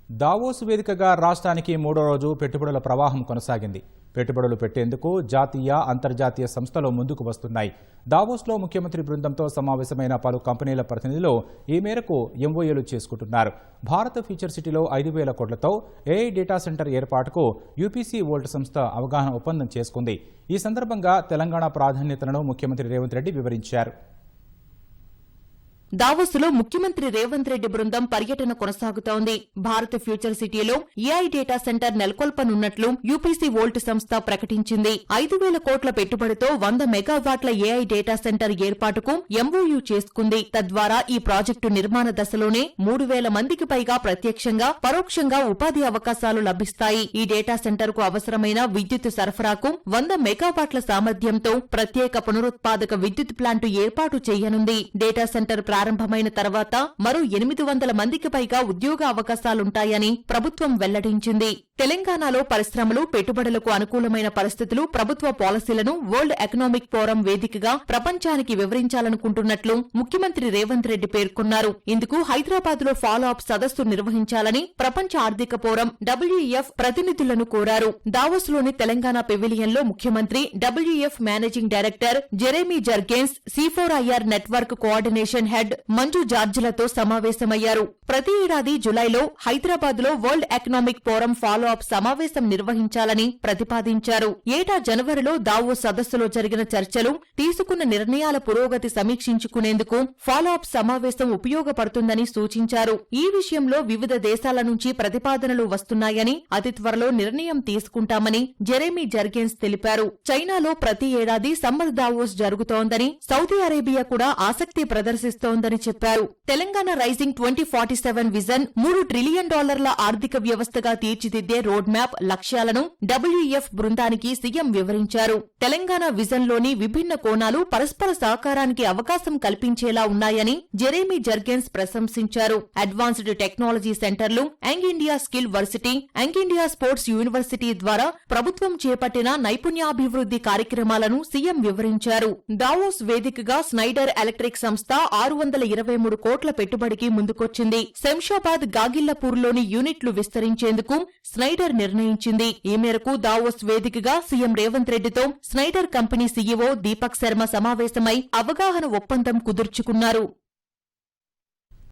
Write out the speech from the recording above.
Davos వేదికగా రాష్ట్రానికి మూడో రోజు పెట్టుబడుల ప్రవాహం కొనసాగింది. పెట్టుబడులు పెట్టేందుకు జాతీయ, అంతర్జాతీయ సంస్థలు ముందుకు వస్తున్నాయి. దావోస్లో ముఖ్యమంత్రి బృందంతో సమావేశమైన పలు కంపెనీల ప్రతినిధులు ఈ మేరకు ఎంఓయూలు చేసుకుంటున్నారు. భారత్ ఫ్యూచర్ సిటీలో 5,000 కోట్లతో ఏఐ డేటా సెంటర్ ఏర్పాటుకు యూపీసీ వరల్డ్ సంస్థ అవగాహన ఒప్పందం చేసుకుంది. ఈ సందర్భంగా తెలంగాణ ప్రాధాన్యతలను ముఖ్యమంత్రి రేవంత్ రెడ్డి వివరించారు. దావోస్లో ముఖ్యమంత్రి రేవంత్ రెడ్డి బృందం పర్యటన కొనసాగుతోంది. భారత్ ఫ్యూచర్ సిటీలో ఏఐ డేటా సెంటర్ నెలకొల్పనున్నట్లు యూపీసీ వోల్ట్ సంస్థ ప్రకటించింది. 5,000 కోట్ల పెట్టుబడితో 100 మెగావాట్ల ఏఐ డేటా సెంటర్ ఏర్పాటుకు ఎంఓయూ చేసుకుంది. తద్వారా ఈ ప్రాజెక్టు నిర్మాణ దశలోనే 3,000 మందికి పైగా ప్రత్యక్షంగా, పరోక్షంగా ఉపాధి అవకాశాలు లభిస్తాయి. ఈ డేటా సెంటర్ కు అవసరమైన విద్యుత్ సరఫరాకు 100 మెగావాట్ల సామర్థ్యంతో ప్రత్యేక పునరుత్పాదక విద్యుత్ ప్లాంటు ఏర్పాటు చేయనుంది. డేటా సెంటర్ ప్రారంభమైన తర్వాత మరో 800 మందికి పైగా ఉద్యోగ అవకాశాలుంటాయని ప్రభుత్వం వెల్లడించింది. తెలంగాణలో పరిశ్రమలు, పెట్టుబడులకు అనుకూలమైన పరిస్థితులు, ప్రభుత్వ పాలసీలను వరల్డ్ ఎకనామిక్ ఫోరం వేదికగా ప్రపంచానికి వివరించాలనుకుంటున్నట్లు ముఖ్యమంత్రి రేవంత్ రెడ్డి పేర్కొన్నారు. ఇందుకు హైదరాబాద్లో ఫాలో అప్ సదస్సు నిర్వహించాలని ప్రపంచ ఆర్థిక ఫోరం WEF ప్రతినిధులను కోరారు. దావోస్లోని తెలంగాణ పెవిలియన్లో ముఖ్యమంత్రి WEF managing director Jeremy Jurgens, C4IR network coordination head Manju జార్జిలతో సమావేశమయ్యారు. ప్రతి ఏడాది జులైలో హైదరాబాద్లో world economic forum follow up సమావేశం నిర్వహించాలని ప్రతిపాదించారు. ఏటా జనవరిలో దావోస్ సదస్సులో జరిగిన చర్చలు, తీసుకున్న నిర్ణయాల పురోగతి సమీక్షించుకునేందుకు ఫాలో అప్ సమావేశం ఉపయోగపడుతుందని సూచించారు. ఈ విషయంలో వివిధ దేశాల నుంచి ప్రతిపాదనలు వస్తున్నాయని, అతి త్వరలో నిర్ణయం తీసుకుంటామని జెరెమీ జర్గెన్స్ తెలిపారు. చైనాలో ప్రతి ఏడాది సమ్మర్ దావోస్ జరుగుతోందని, సౌదీ అరేబియా కూడా ఆసక్తి ప్రదర్శిస్తోందని చెప్పారు. తెలంగాణ రైజింగ్ 2047 విజన్ $3 ట్రిలియన్ ఆర్థిక వ్యవస్థగా తీర్చిదిద్దే రోడ్ మ్యాప్ లక్ష్యాలను WEF బృందానికి సీఎం వివరించారు. తెలంగాణ విజన్లోని విభిన్న కోణాలు పరస్పర సహకారానికి అవకాశం కల్పించేలా ఉన్నాయని జెరెమీ జర్గెన్స్ ప్రశంసించారు. అడ్వాన్స్డ్ టెక్నాలజీ సెంటర్లు, young India skill varsity, young India sports university ద్వారా ప్రభుత్వం చేపట్టిన నైపుణ్యాభివృద్ధి కార్యక్రమాలను సీఎం వివరించారు. దావోస్ వేదికగా స్నైడర్ ఎలక్ట్రిక్ సంస్థ 623 కోట్ల పెట్టుబడికి ముందుకొచ్చింది. శంషాబాద్, గాగిళ్లపూర్లోని యూనిట్లు విస్తరించేందుకు స్నైడర్ నిర్ణయించింది. ఈ మేరకు దావోస్ వేదికగా సీఎం రేవంత్ రెడ్డితో Schneider company CEO Deepak Sharma సమావేశమై అవగాహన ఒప్పందం కుదుర్చుకున్నారు.